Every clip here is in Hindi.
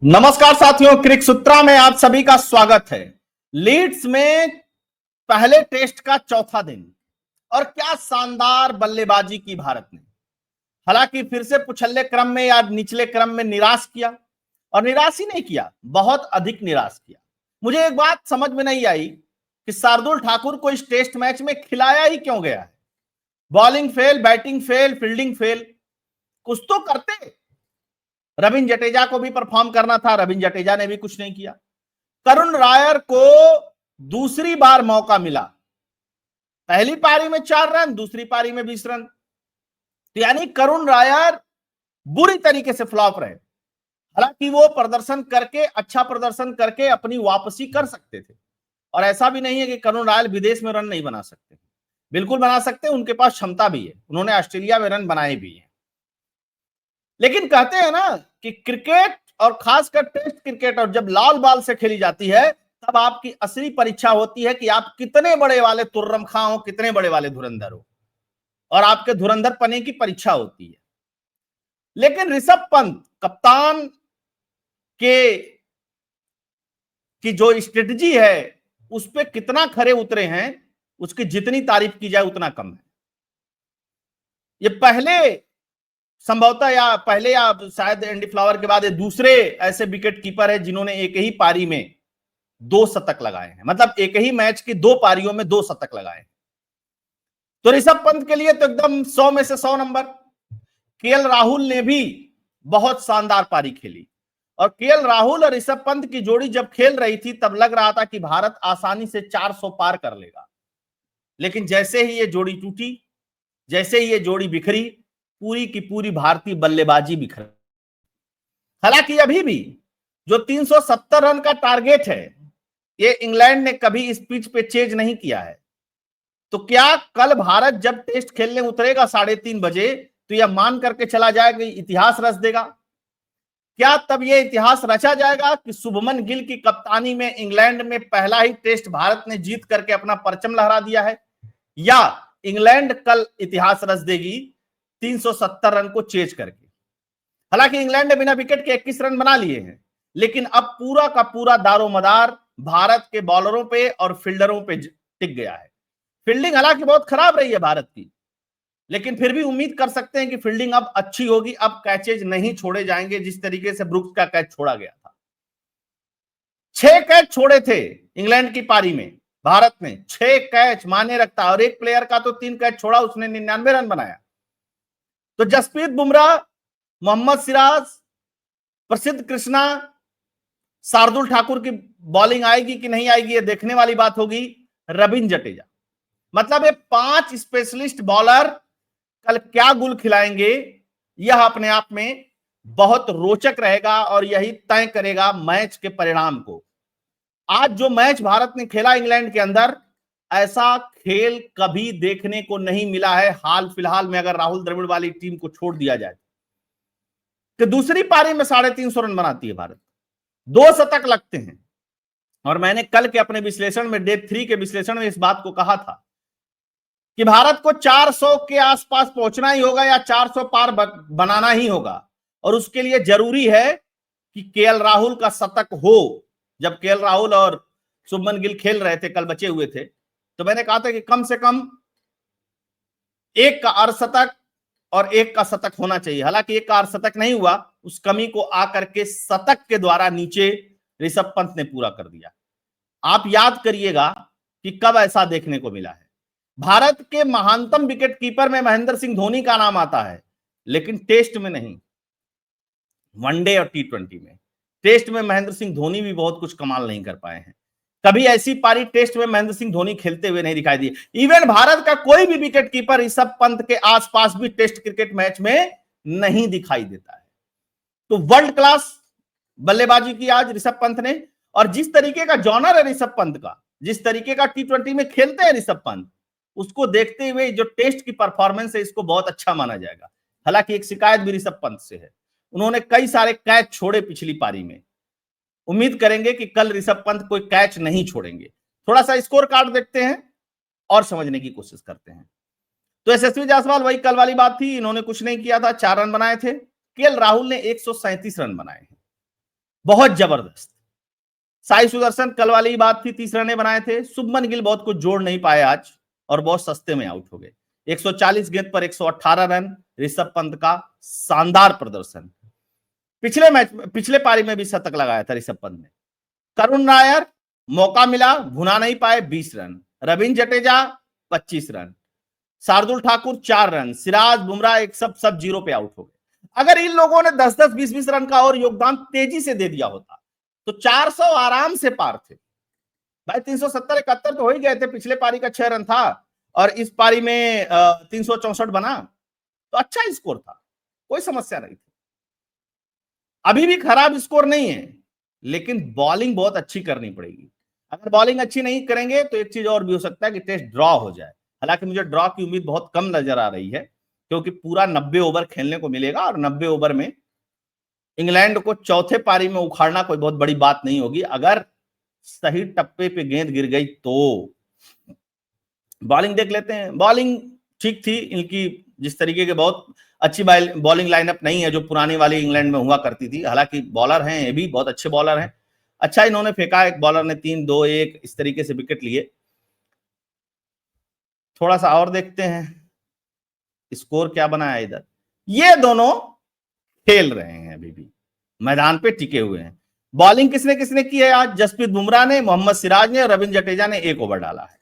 नमस्कार साथियों, क्रिक सूत्रा में आप सभी का स्वागत है। लीड्स में पहले टेस्ट का चौथा दिन और क्या शानदार बल्लेबाजी की भारत ने। हालांकि फिर से पुछल्ले क्रम में या निचले क्रम में निराश किया, और निराश ही नहीं किया, बहुत अधिक निराश किया। मुझे एक बात समझ में नहीं आई कि शार्दुल ठाकुर को इस टेस्ट मैच में खिलाया ही क्यों गया है। Bowling fail, batting fail, fielding fail, कुछ तो करते। रविंद्र जडेजा को भी परफॉर्म करना था, रविंद्र जडेजा ने भी कुछ नहीं किया। करुण रायर को दूसरी बार मौका मिला, पहली पारी में 4 रन, दूसरी पारी में 20 रन। तो यानी करुण रायर बुरी तरीके से फ्लॉप रहे। हालांकि वो प्रदर्शन करके, अच्छा प्रदर्शन करके अपनी वापसी कर सकते थे, और ऐसा भी नहीं है कि करुण रायल विदेश में रन नहीं बना सकते, बिल्कुल बना सकते, उनके पास क्षमता भी है, उन्होंने ऑस्ट्रेलिया में रन बनाए भी हैं। लेकिन कहते हैं ना कि क्रिकेट और खासकर टेस्ट क्रिकेट और जब लाल बॉल से खेली जाती है तब आपकी असली परीक्षा होती है कि आप कितने बड़े वाले तुर्रम खां हो, कितने बड़े वाले धुरंधर हो, और आपके धुरंधर पने की परीक्षा होती है। लेकिन ऋषभ पंत कप्तान के की जो स्ट्रेटजी है उस पर कितना खरे उतरे हैं, उसकी जितनी तारीफ की जाए उतना कम है। ये पहले संभवतः या शायद एंडी फ्लावर के बाद ये दूसरे ऐसे विकेट कीपर है जिन्होंने एक ही पारी में 2 शतक लगाए हैं, मतलब एक ही मैच की 2 पारियों में 2 शतक लगाए हैं। तो ऋषभ पंत के लिए तो एकदम 100 में से 100 नंबर। केएल राहुल ने भी बहुत शानदार पारी खेली, और केएल राहुल और ऋषभ पंत की जोड़ी जब खेल रही थी तब लग रहा था कि भारत आसानी से 400 पार कर लेगा। लेकिन जैसे ही ये जोड़ी टूटी, जैसे ही ये जोड़ी बिखरी, पूरी की पूरी भारतीय बल्लेबाजी बिखर। हालांकि अभी भी जो 370 रन का टारगेट है, ये इंग्लैंड ने कभी इस पिच पे चेज नहीं किया है। तो क्या कल भारत जब टेस्ट खेलने उतरेगा 3:30 बजे तो यह मान करके चला जाएगा कि इतिहास रच देगा? क्या तब यह इतिहास रचा जाएगा कि शुभमन गिल की कप्तानी में इंग्लैंड में पहला ही टेस्ट भारत ने जीत करके अपना परचम लहरा दिया है, या इंग्लैंड कल इतिहास रच देगी 370 रन को चेज करके? हालांकि इंग्लैंड ने बिना विकेट के 21 रन बना लिए हैं, लेकिन अब पूरा का पूरा दारोमदार भारत के बॉलरों पे और फील्डरों पे टिक गया है। फील्डिंग हालांकि बहुत खराब रही है भारत की, लेकिन फिर भी उम्मीद कर सकते हैं कि फील्डिंग अब अच्छी होगी, अब कैचेज नहीं छोड़े जाएंगे जिस तरीके से ब्रुक्स का कैच छोड़ा गया था। 6 कैच छोड़े थे इंग्लैंड की पारी में, भारत ने 6 कैच माने रखता, और एक प्लेयर का तो 3 कैच छोड़ा, उसने 99 रन बनाया। तो जसप्रीत बुमराह, मोहम्मद सिराज, प्रसिद्ध कृष्णा, शार्दुल ठाकुर की बॉलिंग आएगी कि नहीं आएगी ये देखने वाली बात होगी। रविंद्र जडेजा, मतलब ये 5 स्पेशलिस्ट बॉलर कल क्या गुल खिलाएंगे, यह अपने आप में बहुत रोचक रहेगा और यही तय करेगा मैच के परिणाम को। आज जो मैच भारत ने खेला इंग्लैंड के अंदर, ऐसा खेल कभी देखने को नहीं मिला है हाल फिलहाल में, अगर राहुल द्रविड़ वाली टीम को छोड़ दिया जाए। कि दूसरी पारी में 350 रन बनाती है भारत, 2 शतक लगते हैं। और मैंने कल के अपने विश्लेषण में, डे 3 के विश्लेषण में इस बात को कहा था कि भारत को 400 के आसपास पहुंचना ही होगा या 400 पार बनाना ही होगा, और उसके लिए जरूरी है कि केएल राहुल का शतक हो। जब केएल राहुल और शुभमन गिल खेल रहे थे, कल बचे हुए थे, तो मैंने कहा था कि कम से कम एक का अर्धशतक और एक का शतक होना चाहिए। हालांकि एक का अर्धशतक नहीं हुआ, उस कमी को आकर के शतक के द्वारा नीचे ऋषभ पंत ने पूरा कर दिया। आप याद करिएगा कि कब ऐसा देखने को मिला है। भारत के महानतम विकेट कीपर में महेंद्र सिंह धोनी का नाम आता है, लेकिन टेस्ट में नहीं, वनडे और T20 में। टेस्ट में महेंद्र सिंह धोनी भी बहुत कुछ कमाल नहीं कर पाए हैं। कभी ऐसी पारी टेस्ट में महेंद्र सिंह धोनी खेलते हुए नहीं दिखाई दिए। इवन भारत का कोई भी विकेट कीपर ऋषभ पंत के आसपास भी टेस्ट क्रिकेट मैच में नहीं दिखाई देता है। तो वर्ल्ड क्लास बल्लेबाजी की आज ऋषभ पंत ने, और जिस तरीके का जॉनर है ऋषभ पंत का, जिस तरीके का T20 में खेलते हैं ऋषभ पंत, उसको देखते हुए जो टेस्ट की परफॉर्मेंस है इसको बहुत अच्छा माना जाएगा। हालांकि एक शिकायत भी ऋषभ पंत से है, उन्होंने कई सारे कैच छोड़े पिछली पारी में। उम्मीद करेंगे कि कल ऋषभ पंत कोई कैच नहीं छोड़ेंगे। थोड़ा सा स्कोर कार्ड देखते हैं और समझने की कोशिश करते हैं। तो यशस्वी जायसवाल, वही कल वाली बात थी, इन्होंने कुछ नहीं किया था, 4 रन बनाए थे। केएल राहुल ने 137 रन बनाए हैं। बहुत जबरदस्त। साई सुदर्शन कल वाली ही बात थी, 30 रन बनाए थे। शुभमन गिल बहुत कुछ जोड़ नहीं पाए आज और बहुत सस्ते में आउट हो गए। 140 गेंद पर 118 रन। ऋषभ पंत का शानदार प्रदर्शन। पिछले पारी में भी शतक लगाया था ऋषभ पंत ने। करुण नायर मौका मिला, भुना नहीं पाए, 20 run. Ravindra Jadeja 25 run. Shardul Thakur 4 run. Siraj Bumrah एक सब जीरो पे आउट हो गए। अगर इन लोगों ने 10-10, 20-20 रन का और योगदान तेजी से दे दिया होता तो 400 आराम से पार थे भाई। 370, 71 तो हो ही गए थे। पिछले पारी का 6 रन था और इस पारी में 364 बना, तो अच्छा स्कोर था, कोई समस्या नहीं थी। अभी भी खराब स्कोर नहीं है, लेकिन बॉलिंग बहुत अच्छी करनी पड़ेगी। अगर बॉलिंग अच्छी नहीं करेंगे तो एक चीज और भी हो सकता है कि टेस्ट ड्रॉ हो जाए। हालांकि मुझे ड्रॉ की उम्मीद बहुत कम नजर आ रही है, क्योंकि पूरा 90 ओवर खेलने को मिलेगा और 90 ओवर में इंग्लैंड को चौथे पारी में उखाड़ना कोई बहुत बड़ी बात नहीं होगी। अगर सही टप्पे पे गेंद गिर गई तो बॉलिंग देख लेते हैं। बॉलिंग ठीक थी इनकी, जिस तरीके के बहुत अच्छी बॉलिंग लाइनअप नहीं है जो पुरानी वाली इंग्लैंड में हुआ करती थी। हालांकि बॉलर हैं, ये भी बहुत अच्छे बॉलर हैं। अच्छा इन्होंने फेंका, एक बॉलर ने 3-2-1 इस तरीके से विकेट लिए। थोड़ा सा और देखते हैं स्कोर क्या बना है इधर। ये दोनों खेल रहे हैं, अभी भी मैदान पे टिके हुए हैं। बॉलिंग किसने किसने की है आज? जसप्रीत बुमराह ने, मोहम्मद सिराज ने, रविंद्र जडेजा ने 1 ओवर डाला है।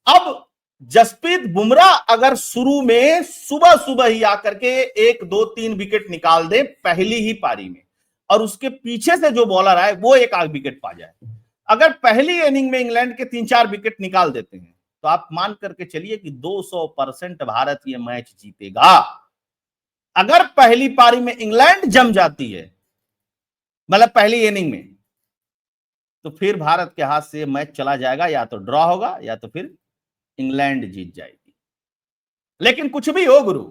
अब जसप्रीत बुमराह अगर शुरू में सुबह सुबह ही आकर के 1, 2, 3 विकेट निकाल दे पहली ही पारी में, और उसके पीछे से जो बॉलर आए वो 1 आध विकेट पा जाए, अगर पहली इनिंग में इंग्लैंड के 3-4 विकेट निकाल देते हैं तो आप मान करके चलिए कि 200% भारत ये मैच जीतेगा। अगर पहली पारी में इंग्लैंड जम जाती है, मतलब पहली इनिंग में, तो फिर भारत के हाथ से मैच चला जाएगा, या तो ड्रॉ होगा या तो फिर इंग्लैंड जीत जाएगी। लेकिन कुछ भी हो गुरु,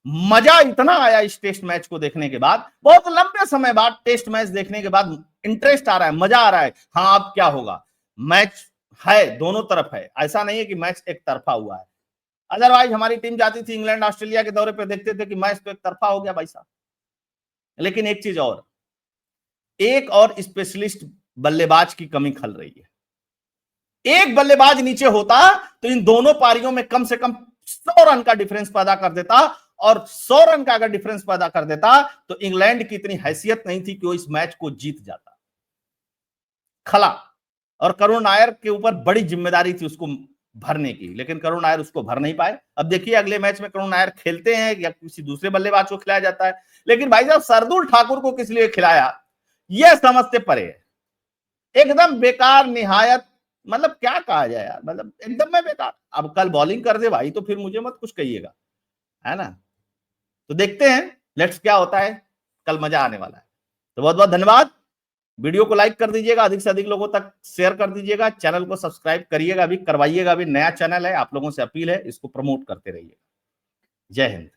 मजा इतना आया इस टेस्ट मैच को देखने के बाद। बहुत लंबे समय बाद टेस्ट मैच देखने के बाद इंटरेस्ट आ रहा है, मजा आ रहा है। हाँ अब क्या होगा, मैच है दोनों तरफ है, ऐसा नहीं है कि मैच एक तरफा हुआ है। अदरवाइज हमारी टीम जाती थी इंग्लैंड ऑस्ट्रेलिया के दौरे पे, देखते थे कि मैच तो एक तरफा हो गया भाई साहब। लेकिन एक चीज और, एक और स्पेशलिस्ट बल्लेबाज की कमी खल रही है। एक बल्लेबाज नीचे होता तो इन दोनों पारियों में कम से कम 100 रन का डिफरेंस पैदा कर देता, और 100 रन का अगर डिफरेंस पैदा कर देता तो इंग्लैंड की इतनी हैसियत नहीं थी कि वो इस मैच को जीत जाता। खला, और करुण नायर के ऊपर बड़ी जिम्मेदारी थी उसको भरने की, लेकिन करुण नायर उसको भर नहीं पाए। अब देखिए अगले मैच में करुण नायर खेलते हैं या किसी दूसरे बल्लेबाज को खिलाया जाता है। लेकिन भाई साहब शार्दुल ठाकुर को किस लिए खिलाया, यह समझते परे है। एकदम बेकार, निहायत, मतलब क्या कहा जाए यार, मतलब एकदम में बेकार। अब कल बॉलिंग कर दे भाई तो फिर मुझे मत कुछ कहिएगा, है ना। तो देखते हैं लेट्स क्या होता है, कल मजा आने वाला है। तो बहुत बहुत धन्यवाद। वीडियो को लाइक कर दीजिएगा, अधिक से अधिक लोगों तक शेयर कर दीजिएगा, चैनल को सब्सक्राइब करिएगा, अभी करवाइएगा, अभी नया चैनल है, आप लोगों से अपील है इसको प्रमोट करते रहिएगा। जय हिंद।